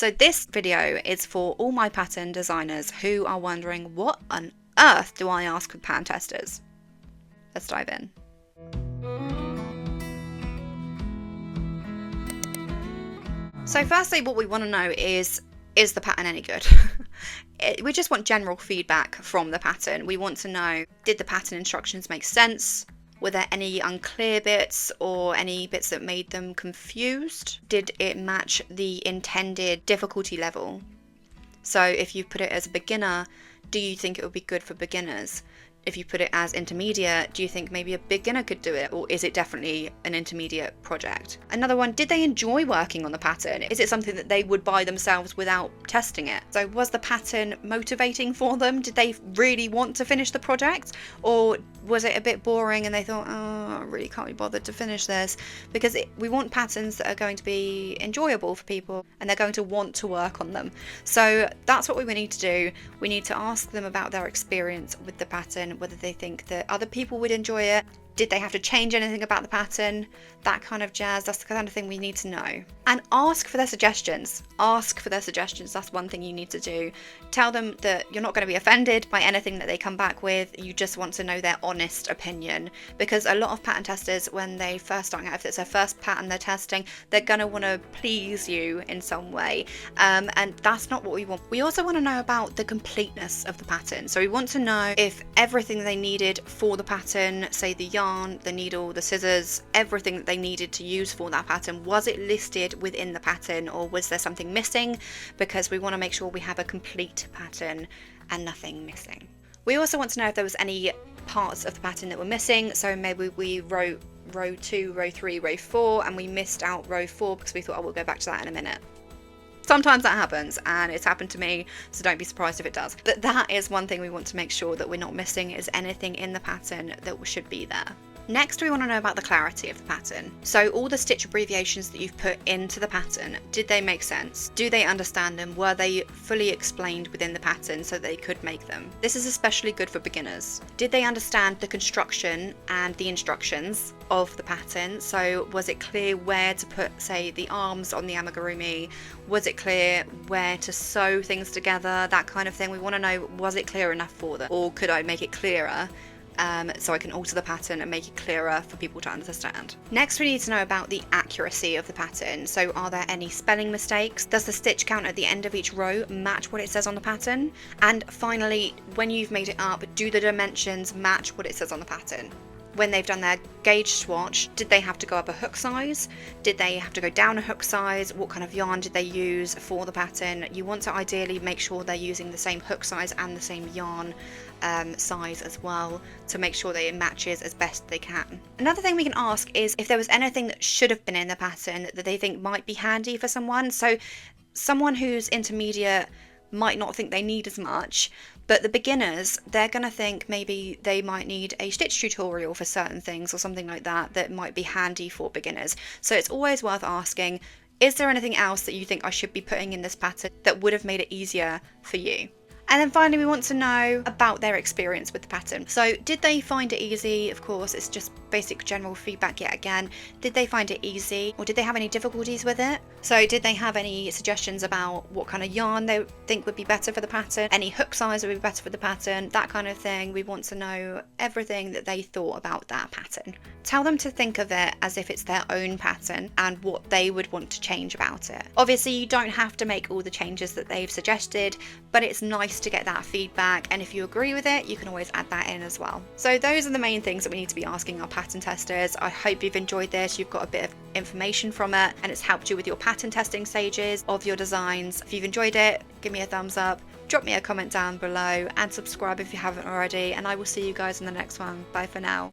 So this video is for all my pattern designers who are wondering, what on earth do I ask of pattern testers? Let's dive in. So firstly, what we want to know is the pattern any good? We just want general feedback from the pattern. We want to know, did the pattern instructions make sense? Were there any unclear bits or any bits that made them confused? Did it match the intended difficulty level? So if you put it as a beginner, do you think it would be good for beginners? If you put it as intermediate, do you think maybe a beginner could do it, or is it definitely an intermediate project? Another one, did they enjoy working on the pattern? Is it something that they would buy themselves without testing it? So was the pattern motivating for them? Did they really want to finish the project? Or was it a bit boring and they thought, oh, I really can't be bothered to finish this? Because we want patterns that are going to be enjoyable for people and they're going to want to work on them. So that's what we need to do. We need to ask them about their experience with the pattern, whether they think that other people would enjoy it. Did they have to change anything about the pattern? That kind of jazz. That's the kind of thing we need to know. And ask for their suggestions. Ask for their suggestions. That's one thing you need to do. Tell them that you're not going to be offended by anything that they come back with. You just want to know their honest opinion. Because a lot of pattern testers, when they first start out, if it's their first pattern they're testing, they're going to want to please you in some way. And that's not what we want. We also want to know about the completeness of the pattern. So we want to know if everything they needed for the pattern, say the yarn, the needle, the scissors, everything that they needed to use for that pattern, was it listed within the pattern, or was there something missing? Because we want to make sure we have a complete pattern and nothing missing. We also want to know if there was any parts of the pattern that were missing. So maybe we wrote row 2, row 3, row 4, and we missed out row 4 because we thought, oh, we'll go back to that in a minute. Sometimes that happens, and it's happened to me, so don't be surprised if it does. But that is one thing we want to make sure that we're not missing, is anything in the pattern that should be there. Next, we want to know about the clarity of the pattern. So all the stitch abbreviations that you've put into the pattern, did they make sense? Do they understand them? Were they fully explained within the pattern so they could make them? This is especially good for beginners. Did they understand the construction and the instructions of the pattern? So was it clear where to put, say, the arms on the amigurumi? Was it clear where to sew things together? That kind of thing. We want to know, was it clear enough for them? Or could I make it clearer? So I can alter the pattern and make it clearer for people to understand. Next, we need to know about the accuracy of the pattern. So are there any spelling mistakes? Does the stitch count at the end of each row match what it says on the pattern? And finally, when you've made it up, do the dimensions match what it says on the pattern? When they've done their gauge swatch, did they have to go up a hook size? Did they have to go down a hook size? What kind of yarn did they use for the pattern? You want to ideally make sure they're using the same hook size and the same yarn size as well, to make sure that it matches as best they can. Another thing we can ask is if there was anything that should have been in the pattern that they think might be handy for someone. So someone who's intermediate might not think they need as much, but the beginners, they're going to think maybe they might need a stitch tutorial for certain things or something like that that might be handy for beginners. So it's always worth asking, is there anything else that you think I should be putting in this pattern that would have made it easier for you? And then finally, we want to know about their experience with the pattern. So did they find it easy? Of course, it's just basic general feedback yet again. Did they find it easy, or did they have any difficulties with it? So did they have any suggestions about what kind of yarn they think would be better for the pattern? Any hook size would be better for the pattern? That kind of thing. We want to know everything that they thought about that pattern. Tell them to think of it as if it's their own pattern and what they would want to change about it. Obviously, you don't have to make all the changes that they've suggested, but it's nice to get that feedback, and if you agree with it, you can always add that in as well. So those are the main things that we need to be asking our pattern testers. I hope you've enjoyed this. You've got a bit of information from it, and it's helped you with your pattern testing stages of your designs. If you've enjoyed it, give me a thumbs up, drop me a comment down below, and subscribe if you haven't already, and I will see you guys in the next one. Bye for now.